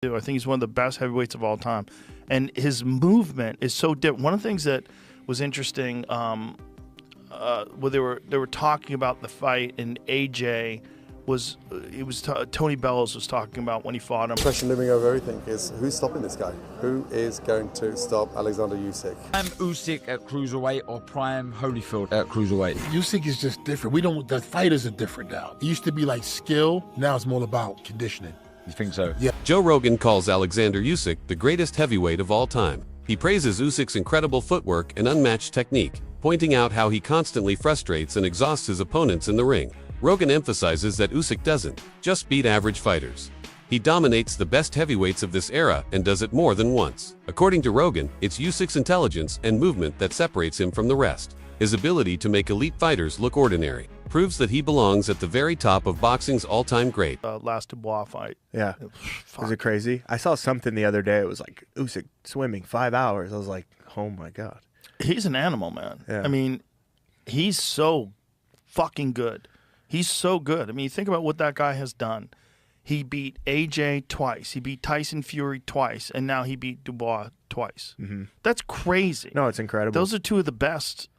I think he's one of the best heavyweights of all time, and his movement is so different. One of the things that was interesting, where they were talking about the fight, and AJ was Tony Bellows was talking about when he fought him. The question looming over everything is who's stopping this guy? Who is going to stop Oleksandr Usyk? Prime Usyk at cruiserweight or prime Holyfield at cruiserweight? Usyk is just different. The fighters are different now. It used to be like skill. Now it's more about conditioning. You think so? Yeah. Joe Rogan calls Oleksandr Usyk the greatest heavyweight of all time. He praises Usyk's incredible footwork and unmatched technique, pointing out how he constantly frustrates and exhausts his opponents in the ring. Rogan emphasizes that Usyk doesn't just beat average fighters. He dominates the best heavyweights of this era and does it more than once. According to Rogan, it's Usyk's intelligence and movement that separates him from the rest. His ability to make elite fighters look ordinary proves that he belongs at the very top of boxing's all-time great. Last Dubois fight. Yeah. Was it crazy? I saw something the other day. It was like Usyk swimming 5 hours. I was like, oh my God. He's an animal, man. Yeah. I mean, he's so fucking good. He's so good. I mean, you think about what that guy has done. He beat AJ twice. He beat Tyson Fury twice. And now he beat Dubois twice. Mm-hmm. That's crazy. No, it's incredible. Those are two of the best,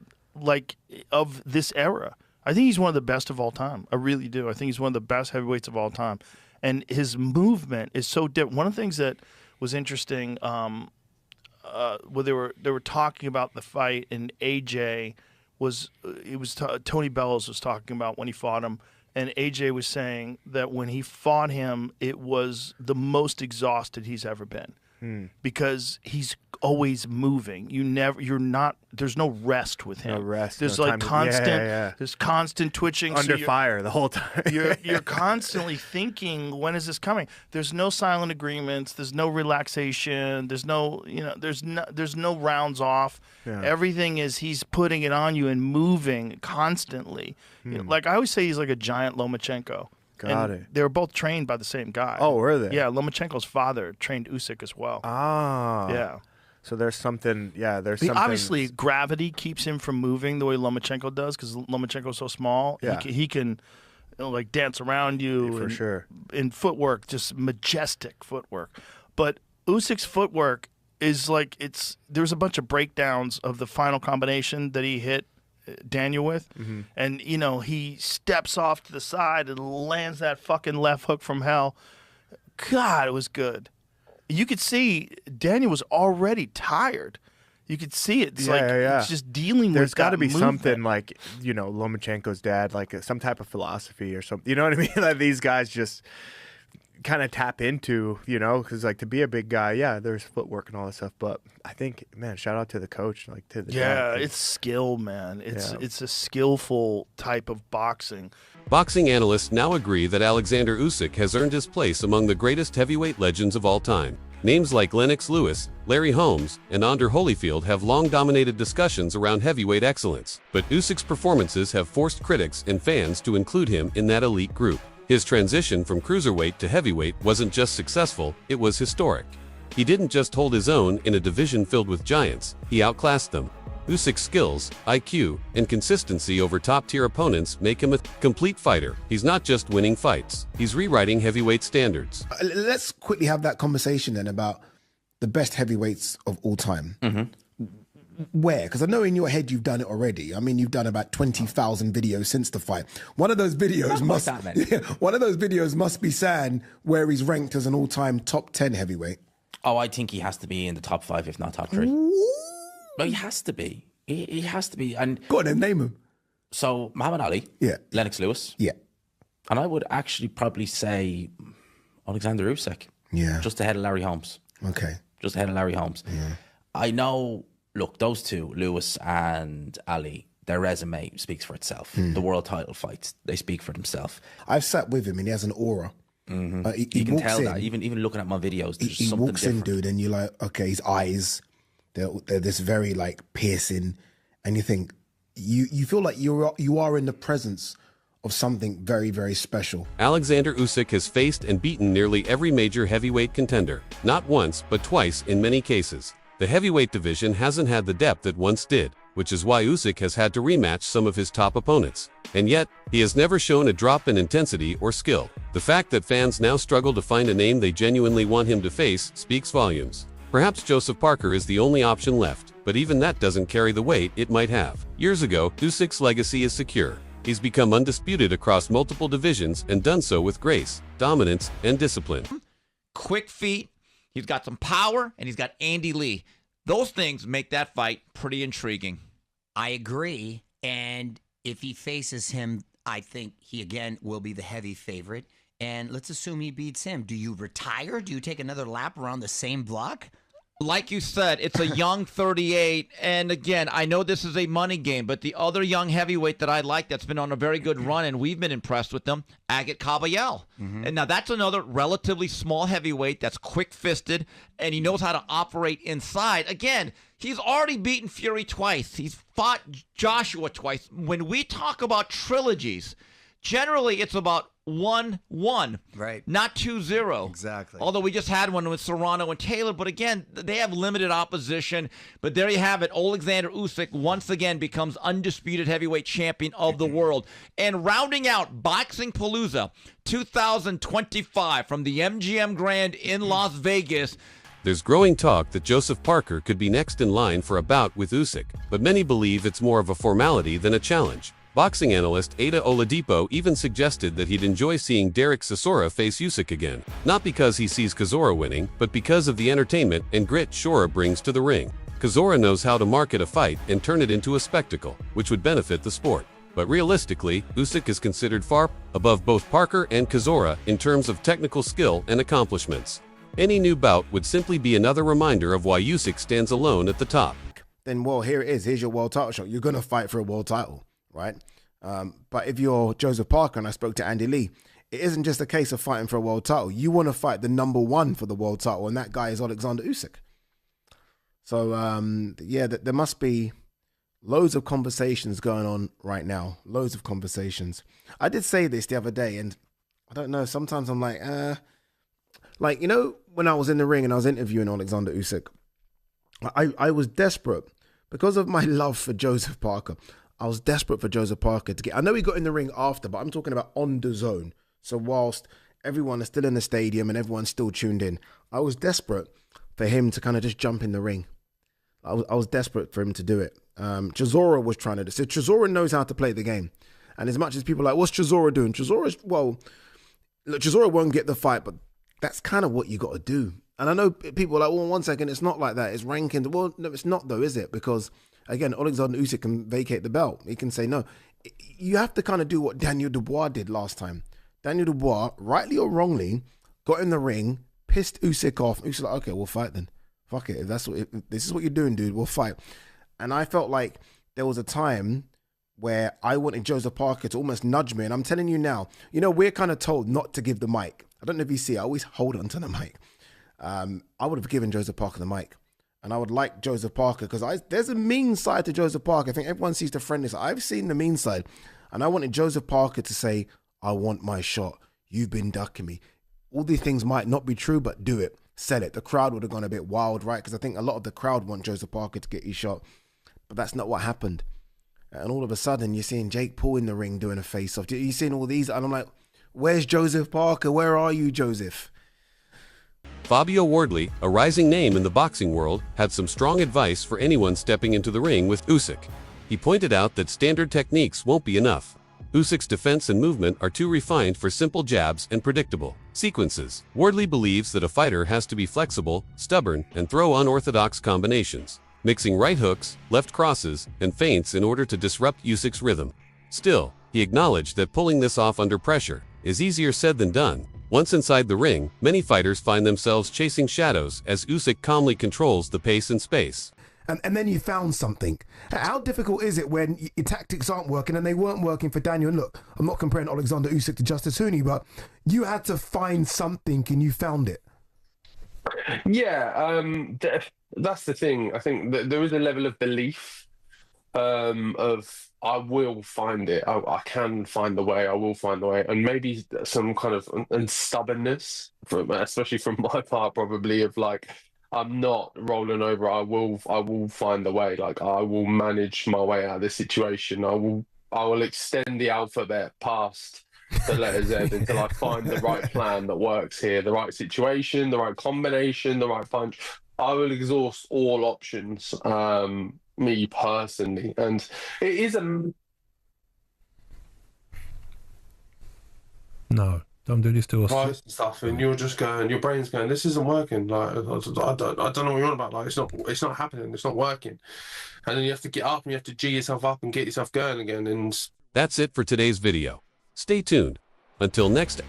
of this era. I think he's one of the best of all time. I really do. I think he's one of the best heavyweights of all time. And his movement is so different. One of the things that was interesting, where they were talking about the fight, and AJ Tony Bellows was talking about when he fought him, and AJ was saying that when he fought him, it was the most exhausted he's ever been. Because he's always moving. There's no rest with him. No rest. There's no like time constant, yeah. there's constant twitching. Under fire the whole time. you're constantly thinking, when is this coming? There's no silent agreements. There's no relaxation. There's no, there's no rounds off. Yeah. Everything is he's putting it on you and moving constantly. Like I always say, he's like a giant Lomachenko. Got it. They were both trained by the same guy. Oh, were they? Yeah, Lomachenko's father trained Usyk as well. Ah. Yeah. So there's something, there's something. Obviously, gravity keeps him from moving the way Lomachenko does because Lomachenko's so small. Yeah. He can dance around you. For sure. In footwork, just majestic footwork. But Usyk's footwork is there's a bunch of breakdowns of the final combination that he hit Daniel with, and he steps off to the side and lands that fucking left hook from hell. God, it was good. You could see Daniel was already tired. You could see it. It's it's just dealing There's with got to be movement. something Lomachenko's dad, some type of philosophy or something. You know what I mean? That these guys just kind of tap into, because to be a big guy, there's footwork and all that stuff. But I think, man, shout out to the coach, to the dad. It's skill, man. It's a skillful type of boxing. Boxing analysts now agree that Oleksandr Usyk has earned his place among the greatest heavyweight legends of all time. Names like Lennox Lewis, Larry Holmes, and Andre Holyfield have long dominated discussions around heavyweight excellence, but Usyk's performances have forced critics and fans to include him in that elite group. His transition from cruiserweight to heavyweight wasn't just successful, it was historic. He didn't just hold his own in a division filled with giants, he outclassed them. Usyk's skills, IQ, and consistency over top-tier opponents make him a complete fighter. He's not just winning fights, he's rewriting heavyweight standards. Let's quickly have that conversation then about the best heavyweights of all time. Where? Because I know in your head you've done it already. I mean, you've done about 20,000 videos since the fight. One of those videos must be saying where he's ranked as an all-time top 10 heavyweight. Oh, I think he has to be in the top 5, if not top 3. No, he has to be. He has to be. And go on then, name him. So Muhammad Ali. Yeah. Lennox Lewis. Yeah. And I would actually probably say Oleksandr Usyk. Yeah. Just ahead of Larry Holmes. Okay. Just ahead of Larry Holmes. Yeah. I know. Look, those two, Lewis and Ali, their resume speaks for itself. The world title fights, they speak for themselves. I've sat with him and he has an aura. You can tell that, even looking at my videos, there's he something walks different. in, dude, and you're like, okay, his eyes, they're this very piercing, and you think, you feel like you are in the presence of something very, very special. Oleksandr Usyk has faced and beaten nearly every major heavyweight contender, not once, but twice in many cases. The heavyweight division hasn't had the depth it once did, which is why Usyk has had to rematch some of his top opponents. And yet, he has never shown a drop in intensity or skill. The fact that fans now struggle to find a name they genuinely want him to face speaks volumes. Perhaps Joseph Parker is the only option left, but even that doesn't carry the weight it might have. Years ago, Usyk's legacy is secure. He's become undisputed across multiple divisions and done so with grace, dominance, and discipline. Quick feet, he's got some power, and he's got Andy Lee. Those things make that fight pretty intriguing. I agree, and if he faces him, I think he again will be the heavy favorite. And let's assume he beats him. Do you retire? Do you take another lap around the same block? Like you said, it's a young 38. And again, I know this is a money game, but the other young heavyweight that I like that's been on a very good run, and we've been impressed with them, Agit Kabayel. And now that's another relatively small heavyweight that's quick-fisted, and he knows how to operate inside. Again, he's already beaten Fury twice. He's fought Joshua twice. When we talk about trilogies, generally it's about 1-1, right? Not 2-0. Exactly. Although we just had one with Serrano and Taylor, but again, they have limited opposition. But there you have it. Oleksandr Usyk once again becomes undisputed heavyweight champion of the world. And rounding out Boxing Palooza 2025 from the MGM Grand in Las Vegas. There's growing talk that Joseph Parker could be next in line for a bout with Usyk, but many believe it's more of a formality than a challenge. Boxing analyst Ada Oladipo even suggested that he'd enjoy seeing Derek Chisora face Usyk again, not because he sees Chisora winning, but because of the entertainment and grit Chisora brings to the ring. Chisora knows how to market a fight and turn it into a spectacle, which would benefit the sport. But realistically, Usyk is considered far above both Parker and Chisora in terms of technical skill and accomplishments. Any new bout would simply be another reminder of why Usyk stands alone at the top. Then, well, here it is. Here's your world title shot. You're going to fight for a world title, right? But if you're Joseph Parker, and I spoke to Andy Lee, it isn't just a case of fighting for a world title. You want to fight the number one for the world title, and that guy is Oleksandr Usyk. So, yeah, there must be loads of conversations going on right now. Loads of conversations. I did say this the other day, and I don't know, sometimes I'm like, you know, when I was in the ring and I was interviewing Oleksandr Usyk, I was desperate because of my love for Joseph Parker. I was desperate for Joseph Parker to get... I know he got in the ring after, but I'm talking about on the zone. So whilst everyone is still in the stadium and everyone's still tuned in, I was desperate for him to kind of just jump in the ring. I was desperate for him to do it. Chisora was trying to do... So Chisora knows how to play the game. And as much as people are like, what's Chisora doing? Well, look, Chisora won't get the fight, but that's kind of what you got to do. And I know people are like, well, 1 second, it's not like that. It's rankings. Well, no, it's not though, is it? Because... Again, Oleksandr Usyk can vacate the belt. He can say no. You have to kind of do what Daniel Dubois did last time. Daniel Dubois, rightly or wrongly, got in the ring, pissed Usyk off. Usyk's like, okay, we'll if fuck it. If this is what you're doing, dude, we'll fight. And I felt like there was a time where I wanted Joseph Parker to almost nudge me. And I'm telling you now, you know, we're kind of told not to give the mic. I don't know if you see, I always hold on to the mic. I would have given Joseph Parker the mic. And I would like Joseph Parker because there's a mean side to Joseph Parker. I think everyone sees the friendly side. I've seen the mean side. And I wanted Joseph Parker to say, I want my shot. You've been ducking me. All these things might not be true, but do it. Sell it. The crowd would have gone a bit wild, right? Because I think a lot of the crowd want Joseph Parker to get his shot. But that's not what happened. And all of a sudden, you're seeing Jake Paul in the ring doing a face-off. You're seeing all these. And I'm like, where's Joseph Parker? Where are you, Joseph? Fabio Wardley, a rising name in the boxing world, had some strong advice for anyone stepping into the ring with Usyk. He pointed out that standard techniques won't be enough. Usyk's defense and movement are too refined for simple jabs and predictable sequences. Wardley believes that a fighter has to be flexible, stubborn, and throw unorthodox combinations, mixing right hooks, left crosses, and feints in order to disrupt Usyk's rhythm. Still, he acknowledged that pulling this off under pressure is easier said than done. Once inside the ring, many fighters find themselves chasing shadows as Usyk calmly controls the pace and space. And then you found something. How difficult is it when your tactics aren't working and they weren't working for Daniel? And look, I'm not comparing Oleksandr Usyk to Justice Hooney, but you had to find something and you found it. Yeah, that's the thing. I think that there is a level of belief of I will find it. I can find the way. I will find the way, and maybe some kind of and stubbornness, especially from my part, probably of like I'm not rolling over. I will find a way. Like, I will manage my way out of this situation. I will extend the alphabet past the letter Z until I find the right plan that works here, the right situation, the right combination, the right punch. I will exhaust all options, me personally. And it is a... No, don't do this to us. Price and stuff, and you're just going, your brain's going, this isn't working. Like, I don't know what you're on about. Like, it's not happening. It's not working. And then you have to get up and you have to G yourself up and get yourself going again. And That's it for today's video. Stay tuned. Until next time.